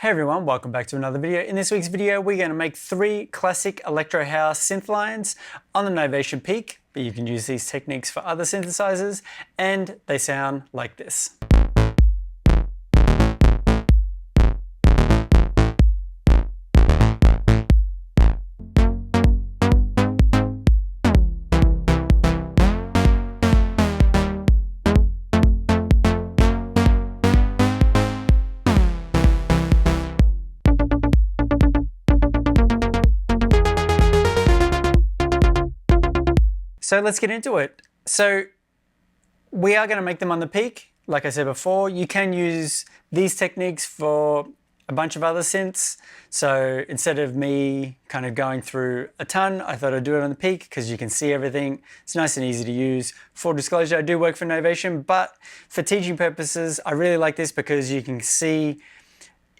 Hey everyone, welcome back to another video. In this week's video, we're going to make 3 classic electro house synth lines on the Novation Peak, but you can use these techniques for other synthesizers, and they sound like this. So let's get into it. So we are going to make them on the Peak. Like I said before, you can use these techniques for a bunch of other synths. So instead of me kind of going through a ton, I thought I'd do it on the Peak because you can see everything. It's nice and easy to use. Full disclosure, I do work for Novation, but for teaching purposes, I really like this because you can see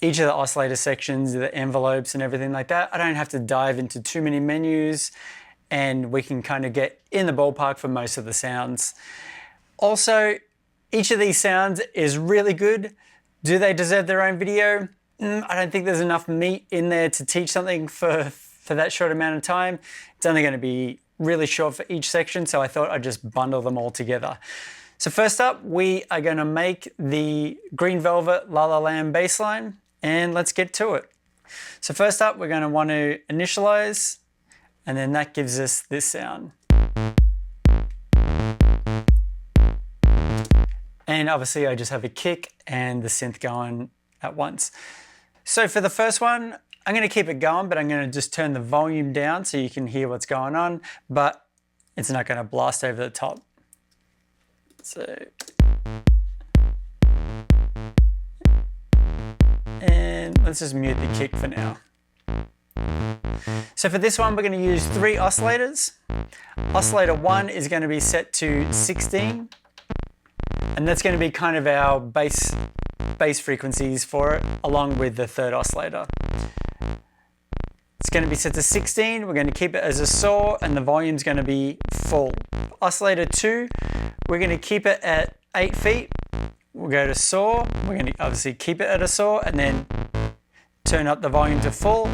each of the oscillator sections, the envelopes and everything like that. I don't have to dive into too many menus, and we can kind of get in the ballpark for most of the sounds. Also, each of these sounds is really good. Do they deserve their own video? I don't think there's enough meat in there to teach something for that short amount of time. It's only going to be really short for each section, so I thought I'd just bundle them all together. So first up, we are going to make the Green Velvet LaLa Land bass line, and let's get to it. So first up, we're going to want to initialize, and then that gives us this sound. And obviously I just have a kick and the synth going at once. So for the first one, I'm going to keep it going, but I'm going to just turn the volume down so you can hear what's going on, but it's not going to blast over the top. So, and let's just mute the kick for now. So for this one, we're going to use 3 oscillators. Oscillator 1 is going to be set to 16, and that's going to be kind of our bass frequencies for it, along with the 3rd oscillator. It's going to be set to 16. We're going to keep it as a saw, and the volume's going to be full. Oscillator 2, we're going to keep it at 8 feet. We'll go to saw. We're going to obviously keep it at a saw, and then turn up the volume to full.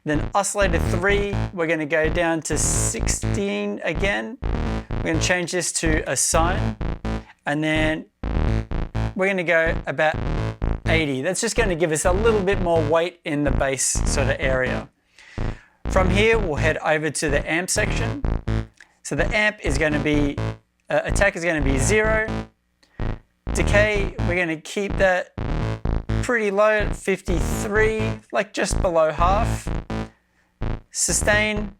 Then oscillator 3, we're going to go down to 16 again. We're going to change this to a sine, and then we're going to go about 80. That's just going to give us a little bit more weight in the bass sort of area. From here, we'll head over to the amp section. So the amp is going to be, attack is going to be 0. Decay, we're going to keep that pretty low at 53, like just below half. Sustain,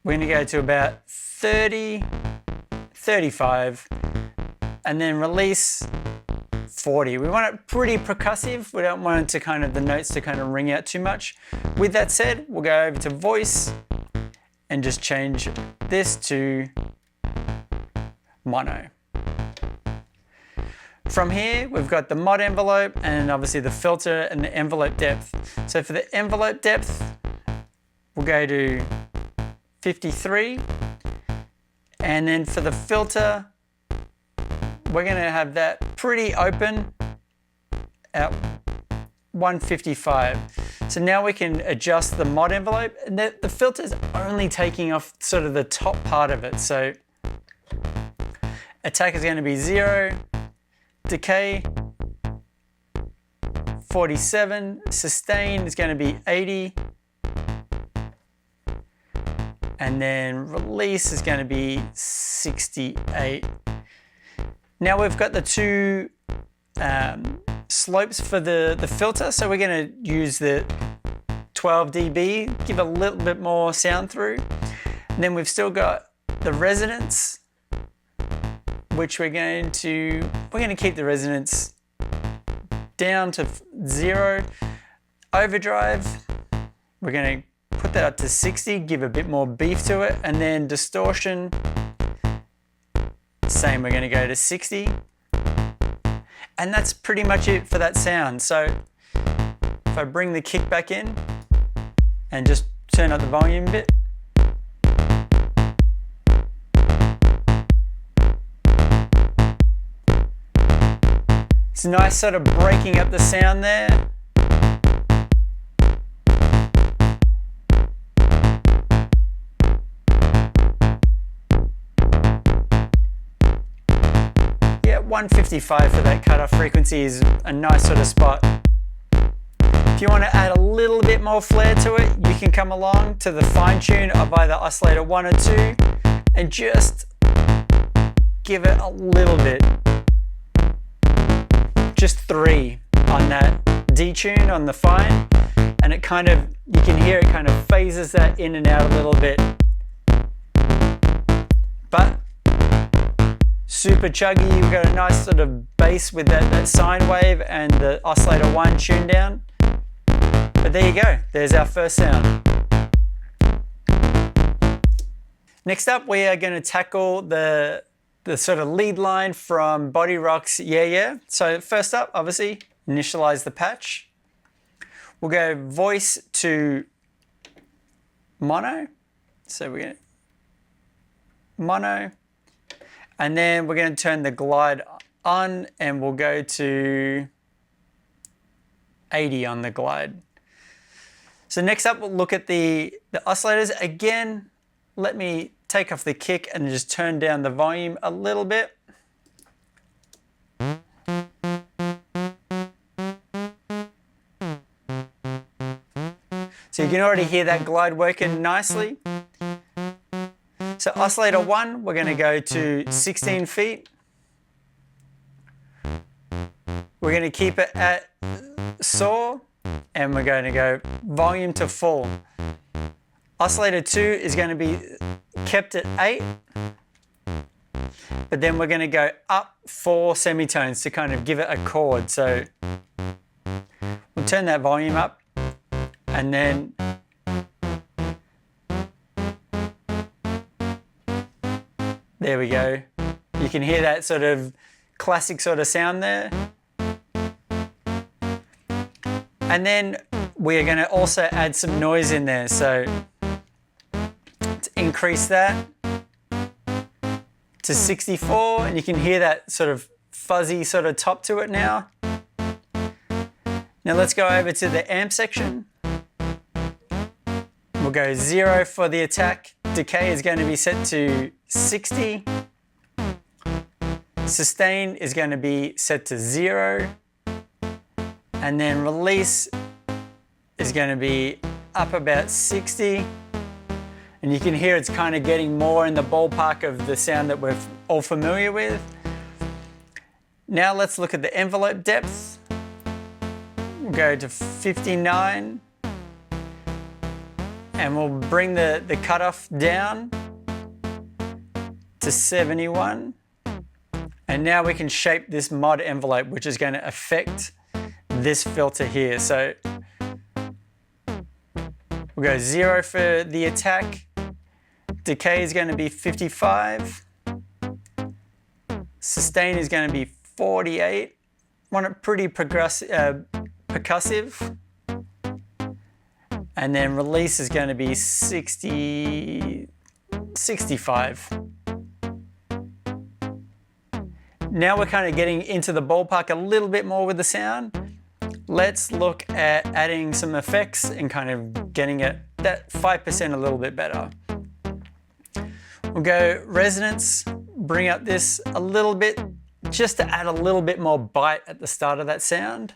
we're going to go to about 30, 35, and then release 40. We want it pretty percussive. We don't want it to kind of, the notes to kind of ring out too much. With that said, we'll go over to voice and just change this to mono. From here, we've got the mod envelope and obviously the filter and the envelope depth. So for the envelope depth, we'll go to 53. And then for the filter, we're going to have that pretty open at 155. So now we can adjust the mod envelope, and the filter is only taking off sort of the top part of it. So attack is going to be 0. Decay, 47, sustain is going to be 80, and then release is going to be 68. Now we've got the 2 slopes for the filter, so we're going to use the 12 dB, give a little bit more sound through. And then we've still got the resonance, which we're going to keep the resonance down to 0. Overdrive, we're going to put that up to 60, give a bit more beef to it, and then distortion, same, we're going to go to 60. And that's pretty much it for that sound. So if I bring the kick back in and just turn up the volume a bit, It's nice sort of breaking up the sound there. Yeah, 155 for that cutoff frequency is a nice sort of spot. If you want to add a little bit more flair to it, you can come along to the fine tune of either oscillator 1 or 2 and just give it a little bit. Just 3 on that detune on the fine, and it kind of, you can hear it kind of phases that in and out a little bit. But super chuggy, you've got a nice sort of bass with that sine wave and the oscillator 1 tune down. But there you go, there's our first sound. Next up, we are going to tackle the sort of lead line from Bodyrox, Yeah Yeah. So first up, obviously, initialize the patch. We'll go voice to mono. So we're going to mono. And then we're going to turn the glide on and we'll go to 80 on the glide. So next up, we'll look at the oscillators. Again, let me take off the kick and just turn down the volume a little bit. So you can already hear that glide working nicely. So oscillator 1, we're going to go to 16 feet. We're going to keep it at saw, and we're going to go volume to full. Oscillator 2 is going to be kept at 8, but then we're going to go up 4 semitones to kind of give it a chord. So we'll turn that volume up, and then there we go. You can hear that sort of classic sort of sound there. And then we're going to also add some noise in there. So to increase that to 64, and you can hear that sort of fuzzy sort of top to it now. Now let's go over to the amp section. We'll go 0 for the attack. Decay is going to be set to 60. Sustain is going to be set to 0. And then release is going to be up about 60. And you can hear it's kind of getting more in the ballpark of the sound that we're all familiar with. Now let's look at the envelope depth. We'll go to 59. And we'll bring the cutoff down to 71. And now we can shape this mod envelope, which is going to affect this filter here. So we'll go 0 for the attack. Decay is going to be 55. Sustain is going to be 48. Want it pretty percussive. And then release is going to be 65. Now we're kind of getting into the ballpark a little bit more with the sound. Let's look at adding some effects and kind of getting it that 5% a little bit better. We'll go resonance, bring up this a little bit just to add a little bit more bite at the start of that sound.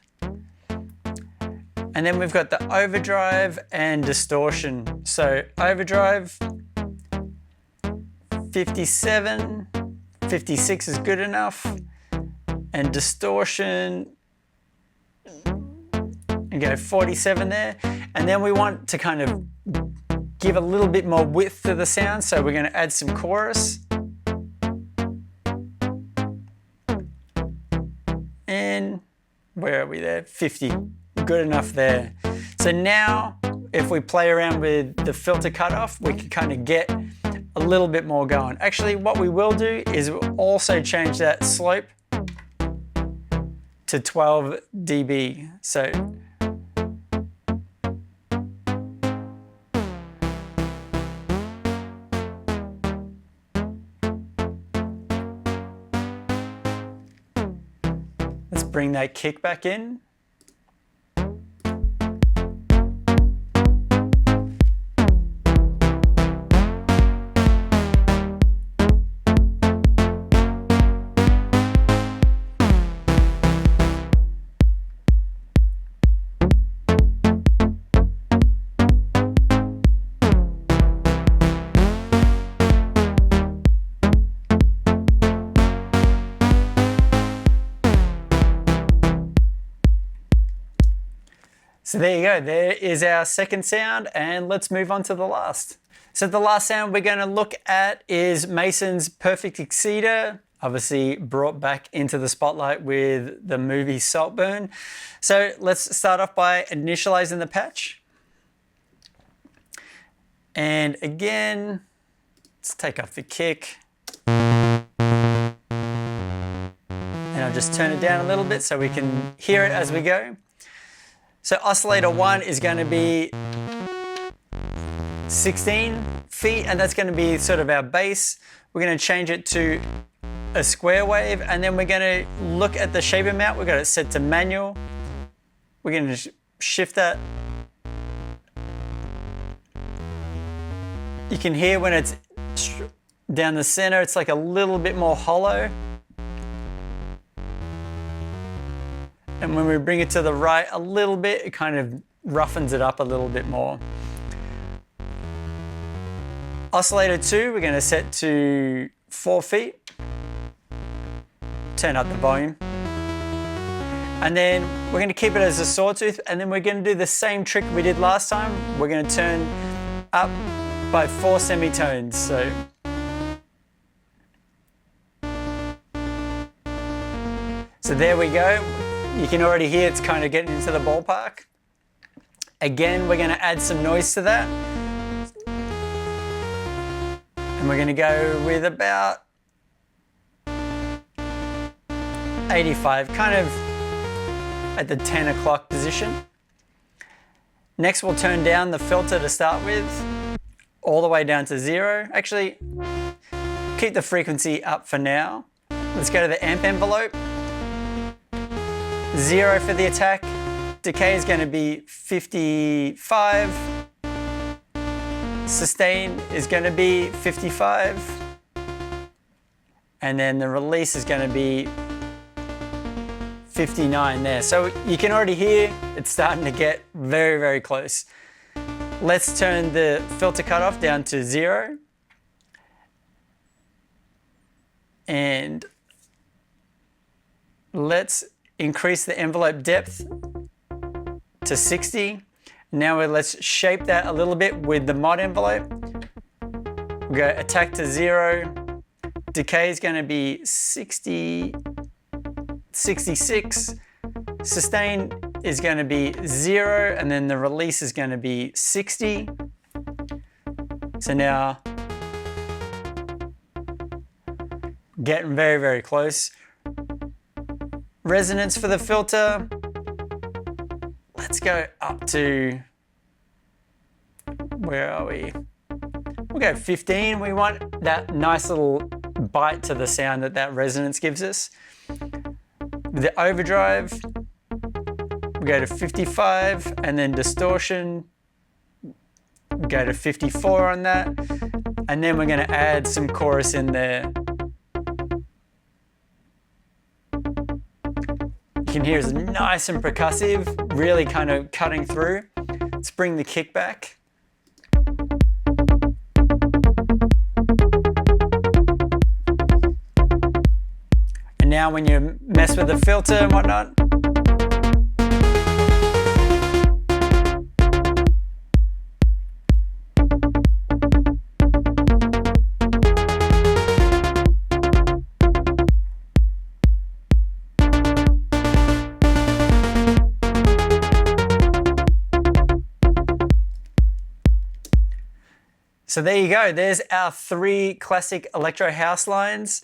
And then we've got the overdrive and distortion. So overdrive, 57, 56 is good enough. And distortion, and go 47 there. And then we want to kind of give a little bit more width to the sound. So we're going to add some chorus. And where are we there? 50. Good enough there. So now if we play around with the filter cutoff, we can kind of get a little bit more going. Actually, what we will do is we'll also change that slope to 12 dB. So let's bring that kick back in. So there you go, there is our second sound, and let's move on to the last. So the last sound we're going to look at is Mason's Perfect Exceeder, obviously brought back into the spotlight with the movie Saltburn. So let's start off by initializing the patch. And again, let's take off the kick. And I'll just turn it down a little bit so we can hear it as we go. So oscillator 1 is going to be 16 feet, and that's going to be sort of our bass. We're going to change it to a square wave, and then we're going to look at the shape amount. We're going to set to manual. We're going to shift that. You can hear when it's down the center, it's like a little bit more hollow. And when we bring it to the right a little bit, it kind of roughens it up a little bit more. Oscillator 2, we're going to set to 4 feet. Turn up the volume. And then we're going to keep it as a sawtooth, and then we're going to do the same trick we did last time. We're going to turn up by 4 semitones. So there we go. You can already hear it's kind of getting into the ballpark. Again, we're going to add some noise to that. And we're going to go with about 85, kind of at the 10 o'clock position. Next, we'll turn down the filter to start with, all the way down to 0. Actually, keep the frequency up for now. Let's go to the amp envelope. 0 for the attack. Decay is going to be 55. Sustain is going to be 55. And then the release is going to be 59 there. So you can already hear it's starting to get very, very close. Let's turn the filter cutoff down to 0. And let's increase the envelope depth to 60. Now let's shape that a little bit with the mod envelope. We go attack to 0. Decay is going to be 60, 66. Sustain is going to be 0, and then the release is going to be 60. So now, getting very, very close. Resonance for the filter, let's go up to, where are we? We'll go 15. We want that nice little bite to the sound that that resonance gives us. The overdrive, we go to 55, and then distortion, we go to 54 on that. And then we're going to add some chorus in there. You can hear it's nice and percussive, really kind of cutting through. Let's bring the kick back. And now when you mess with the filter and whatnot, so there you go. There's our 3 classic electro house lines.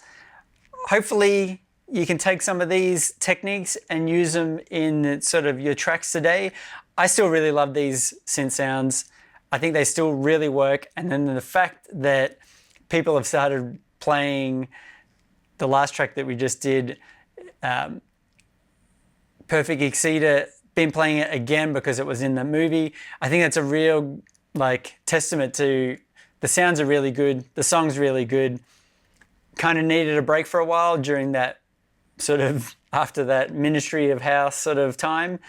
Hopefully you can take some of these techniques and use them in sort of your tracks today. I still really love these synth sounds. I think they still really work. And then the fact that people have started playing the last track that we just did Perfect Exceeder, been playing it again because it was in the movie. I think that's a real like testament to the sounds are really good, the song's really good. Kind of needed a break for a while during that sort of after that Ministry of House sort of time.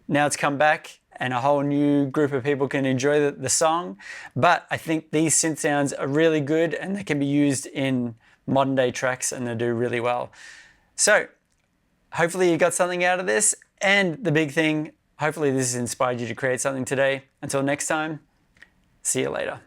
Now it's come back and a whole new group of people can enjoy the song. But I think these synth sounds are really good and they can be used in modern day tracks and they do really well. So hopefully you got something out of this. And the big thing, hopefully this has inspired you to create something today. Until next time, see you later.